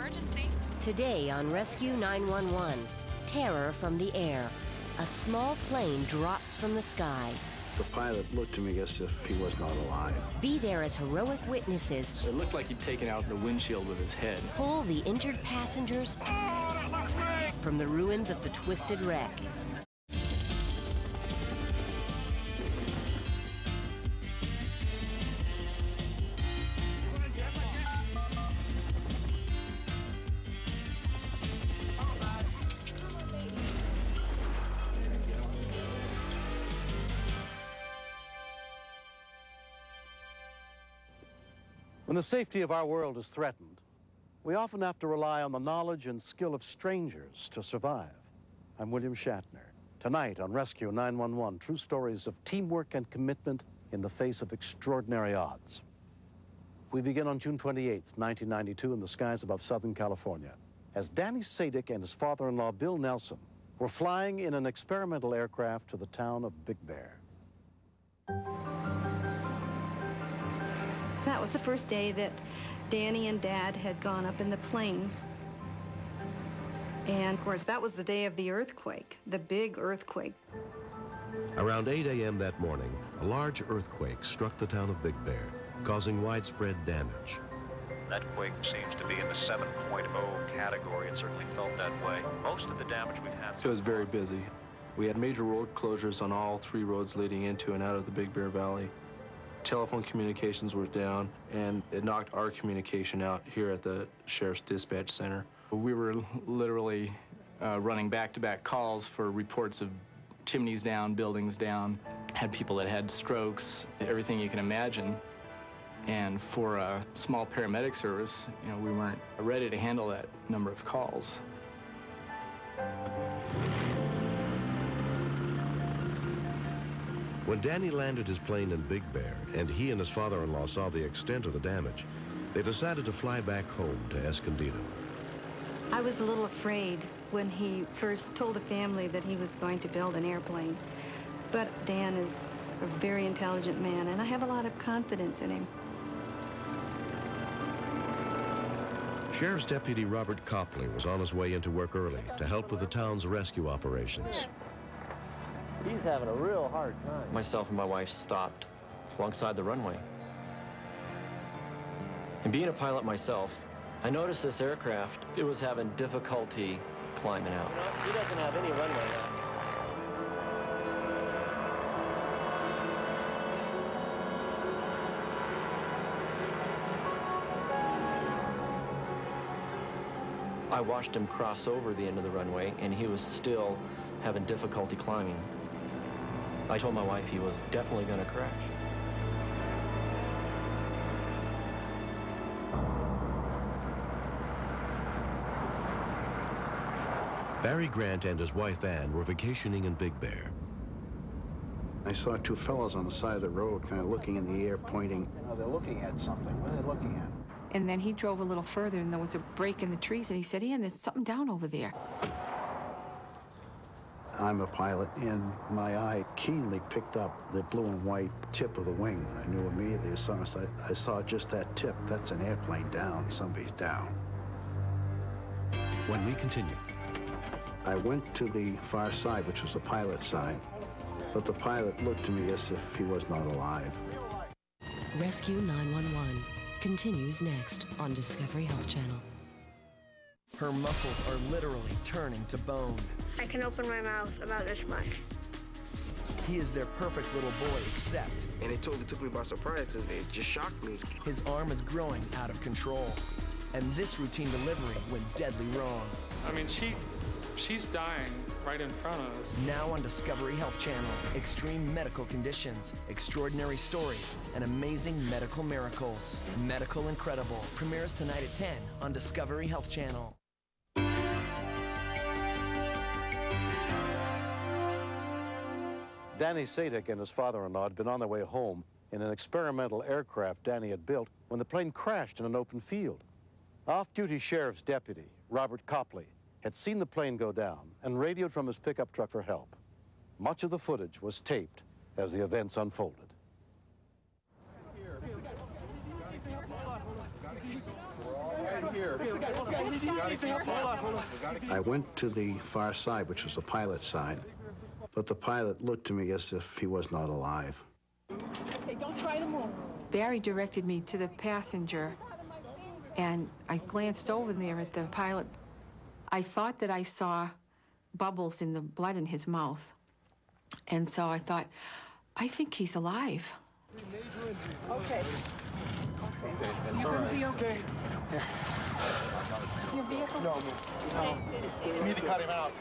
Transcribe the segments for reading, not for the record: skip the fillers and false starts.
emergency. Today on Rescue 911, terror from the air. A small plane drops from the sky. The pilot looked to me as if he was not alive. Be there as heroic witnesses. It looked like he'd taken out the windshield with his head. Pull the injured passengers from the ruins of the twisted wreck. When the safety of our world is threatened, we often have to rely on the knowledge and skill of strangers to survive. I'm William Shatner. Tonight on Rescue 911, true stories of teamwork and commitment in the face of extraordinary odds. We begin on June 28th, 1992, in the skies above Southern California, as Danny Sadik and his father-in-law, Bill Nelson, were flying in an experimental aircraft to the town of Big Bear. That was the first day that Danny and Dad had gone up in the plane. And, of course, that was the day of the earthquake, the big earthquake. Around 8 a.m. that morning, a large earthquake struck the town of Big Bear, causing widespread damage. That quake seems to be in the 7.0 category. It certainly felt that way. Most of the damage we've had... It was very busy. We had major road closures on all 3 roads leading into and out of the Big Bear Valley. Telephone communications were down, and it knocked our communication out here at the Sheriff's Dispatch Center. We were literally running back-to-back calls for reports of chimneys down, buildings down, had people that had strokes, everything you can imagine. And for a small paramedic service, you know, we weren't ready to handle that number of calls. When Danny landed his plane in Big Bear and he and his father-in-law saw the extent of the damage, they decided to fly back home to Escondido. I was a little afraid when he first told the family that he was going to build an airplane. But Dan is a very intelligent man, and I have a lot of confidence in him. Sheriff's Deputy Robert Copley was on his way into work early to help with the town's rescue operations. He's having a real hard time. Myself and my wife stopped alongside the runway. And being a pilot myself, I noticed this aircraft, it was having difficulty climbing out. You know, he doesn't have any runway now. I watched him cross over the end of the runway, and he was still having difficulty climbing. I told my wife he was definitely going to crash. Barry Grant and his wife Ann were vacationing in Big Bear. I saw 2 fellows on the side of the road kind of looking in the air, pointing. You know, they're looking at something. What are they looking at? And then he drove a little further, and there was a break in the trees, and he said, Ian, there's something down over there. I'm a pilot, and my eye keenly picked up the blue and white tip of the wing. I knew immediately as soon as I saw just that tip. That's an airplane down. Somebody's down. When we continue. I went to the far side, which was the pilot's side, but the pilot looked to me as if he was not alive. Rescue 911 continues next on Discovery Health Channel. Her muscles are literally turning to bone. I can open my mouth about this much. He is their perfect little boy, except... And it totally took me by surprise because it just shocked me. His arm is growing out of control. And this routine delivery went deadly wrong. I mean, she's dying right in front of us. Now on Discovery Health Channel, extreme medical conditions, extraordinary stories, and amazing medical miracles. Medical Incredible premieres tonight at 10 on Discovery Health Channel. Danny Sadik and his father-in-law had been on their way home in an experimental aircraft Danny had built when the plane crashed in an open field. Off-duty sheriff's deputy, Robert Copley, had seen the plane go down and radioed from his pickup truck for help. Much of the footage was taped as the events unfolded. We're all right here. I went to the far side, which was the pilot's side, but the pilot looked to me as if he was not alive. Okay, don't try to move. Barry directed me to the passenger, and I glanced over there at the pilot. I thought that I saw bubbles in the blood in his mouth, and so I thought, I think he's alive. Okay. You're going to be okay. Your vehicle? No. You need to cut him out.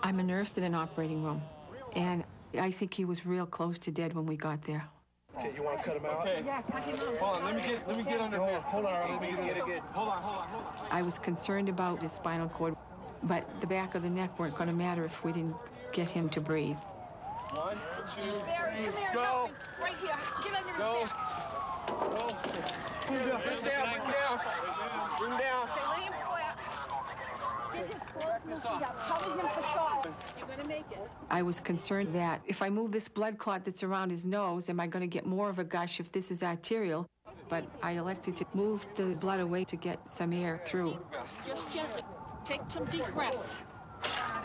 I'm a nurse in an operating room, and I think he was real close to dead when we got there. Okay, you want to cut him out? Okay. Yeah, cut him out. Hold on, let me get under here. Hold on, let me get it good. Hold on. I was concerned about his spinal cord, but the back of the neck weren't going to matter if we didn't get him to breathe. 1, 2, 3, go. Right here. Get under go. Go. Bring down. Bring down. Okay, lay him flat. Get his clothes up. Cover him for shock. You're going to make it. I was concerned that if I move this blood clot that's around his nose, am I going to get more of a gush if this is arterial? But I elected to move the blood away to get some air through. Just gently. Take some deep breaths.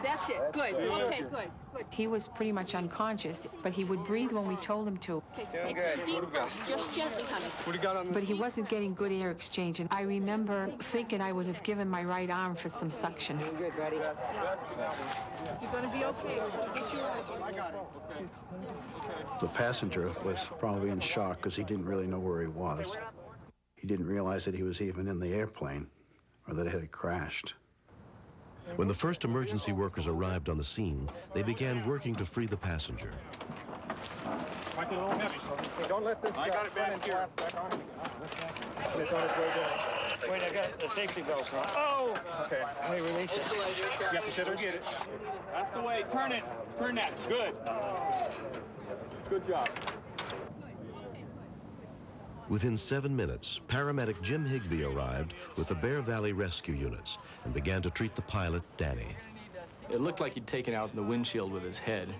That's it. Good. Okay, good. He was pretty much unconscious, but he would breathe when we told him to. Okay, take some deep breaths. Just gently, honey. What do you got on this? But he wasn't getting good air exchange, and I remember thinking I would have given my right arm for some suction. You're good, buddy. You're going to be okay. Get you The passenger was probably in shock because he didn't really know where he was. He didn't realize that he was even in the airplane or that it had crashed. When the first emergency workers arrived on the scene, they began working to free the passenger. Might be a little heavy, so hey, don't let this. I got it back here. Back on. It's on its way down. Wait, I got the safety belt on. Oh! Okay. Let me release it. You have to sit there and get it. That's the way. Turn it. Turn that. Good. Good job. Within 7 minutes, paramedic Jim Higbee arrived with the Bear Valley Rescue Units and began to treat the pilot, Danny. It looked like he'd taken out the windshield with his head.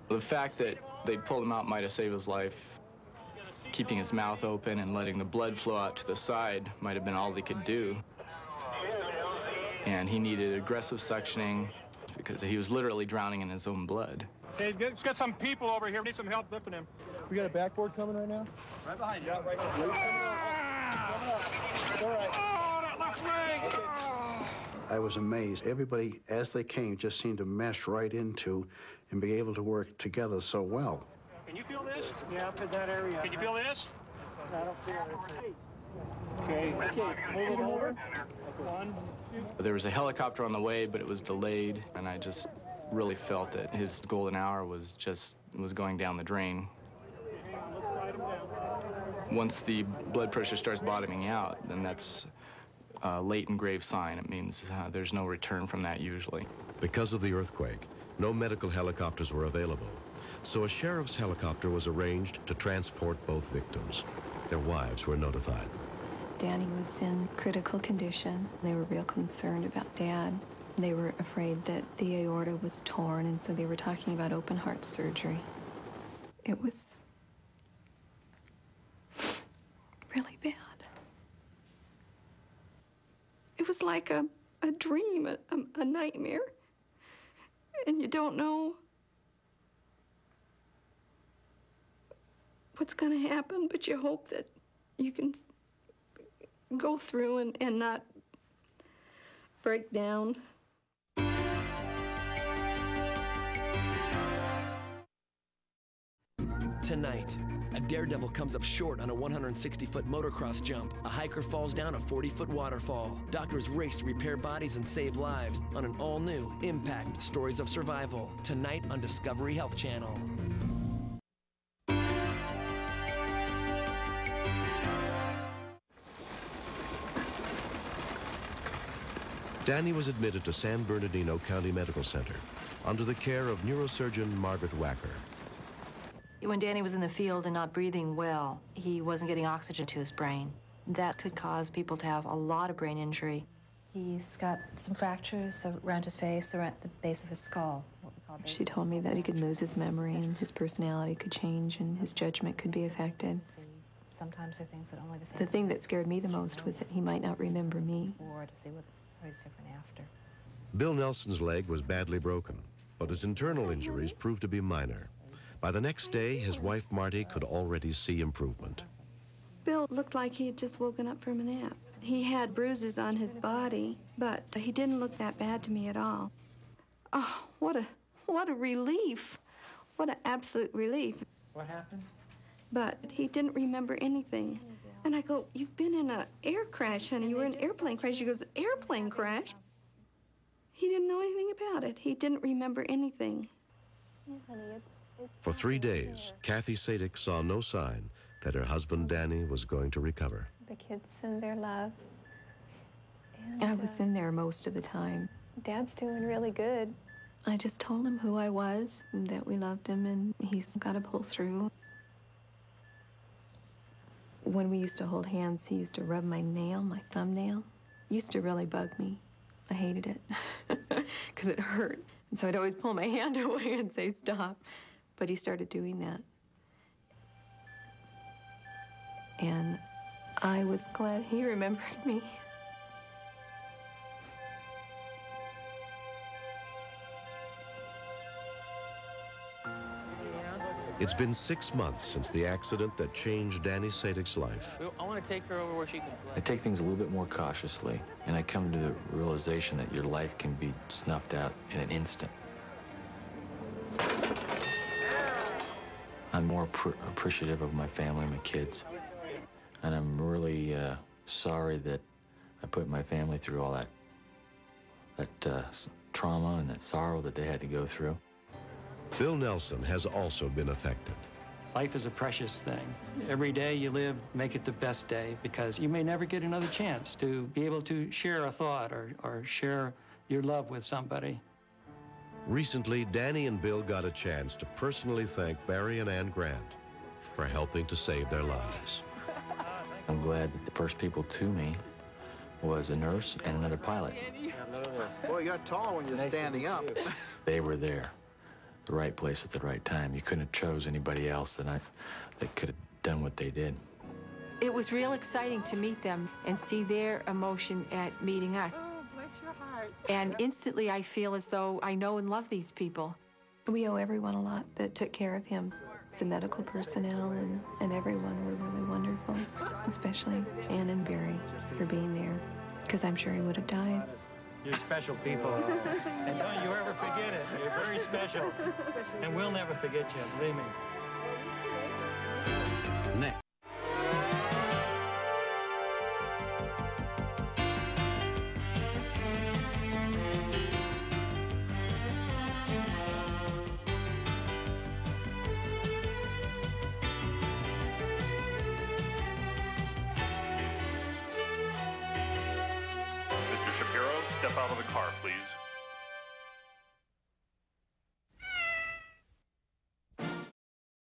The fact that they pulled him out might have saved his life. Keeping his mouth open and letting the blood flow out to the side might have been all they could do. And he needed aggressive suctioning because he was literally drowning in his own blood. Hey, let's get some people over here. We need some help lifting him. We got a backboard coming right now? Right behind you. Right there. All right. Oh, that left leg! I was amazed. Everybody, as they came, just seemed to mesh right into and be able to work together so well. Can you feel this? Yeah, up in that area. Can you feel this? I don't feel it. Okay. Move it over. 1, 2. There was a helicopter on the way, but it was delayed, and I just really felt that his golden hour was going down the drain. Once the blood pressure starts bottoming out, then that's a late and grave sign. It means there's no return from that usually. Because of the earthquake, no medical helicopters were available, so a sheriff's helicopter was arranged to transport both victims. Their wives were notified. Danny was in critical condition. They were real concerned about Dad. They were afraid that the aorta was torn, and so they were talking about open heart surgery. It was really bad. It was like a dream, a nightmare. And you don't know what's going to happen, but you hope that you can go through and not break down. Tonight, a daredevil comes up short on a 160-foot motocross jump. A hiker falls down a 40-foot waterfall. Doctors race to repair bodies and save lives on an all-new Impact: Stories of Survival. Tonight on Discovery Health Channel. Danny was admitted to San Bernardino County Medical Center under the care of neurosurgeon Margaret Wacker. When Danny was in the field and not breathing well, he wasn't getting oxygen to his brain. That could cause people to have a lot of brain injury. He's got some fractures around his face, around the base of his skull. She told me that he could lose his memory and his personality could change and his judgment could be affected. sometimes there are things that only the The family thing that scared me the most was that he might not remember me. or to see what was different after. Bill Nelson's leg was badly broken, but his internal injuries proved to be minor. By the next day, his wife Marty could already see improvement. Bill looked like he had just woken up from a nap. He had bruises on his body, but he didn't look that bad to me at all. Oh, what a relief. What an absolute relief. What happened? But he didn't remember anything. And I go, you've been in an air crash, honey. You were in an airplane crash. He goes, airplane crash? He didn't know anything about it. He didn't remember anything. Yeah, honey, it's For 3 days, Kathy Sadik saw no sign that her husband Danny was going to recover. the kids send their love. And, I was in there most of the time. Dad's doing really good. I just told him who I was, and that we loved him, and he's got to pull through. When we used to hold hands, he used to rub my nail, my thumbnail. It used to really bug me. I hated it because it hurt. And so I'd always pull my hand away and say, stop. But he started doing that. And I was glad he remembered me. It's been 6 months since the accident that changed Danny Sadik's life. I want to take her over where she can play. I take things a little bit more cautiously, and I come to the realization that your life can be snuffed out in an instant. I'm more appreciative of my family, my kids, and I'm really sorry that I put my family through all that trauma and that sorrow that they had to go through. Bill Nelson has also been affected. Life is a precious thing. Every day you live, make it the best day, because you may never get another chance to be able to share a thought or share your love with somebody. Recently, Danny and Bill got a chance to personally thank Barry and Ann Grant for helping to save their lives. I'm glad that the first people to me was a nurse and another pilot. Boy, you got tall when you're standing up. They were there, the right place at the right time. You couldn't have chose anybody else that could have done what they did. It was real exciting to meet them and see their emotion at meeting us. Oh, bless your heart. And instantly I feel as though I know and love these people. We owe everyone a lot that took care of him. The medical personnel and everyone were really wonderful, especially Ann and Barry for being there, because I'm sure he would have died. You're special people, and don't you ever forget it. You're very special, and we'll never forget you, believe me. Next. Mr. Shapiro, step out of the car, please.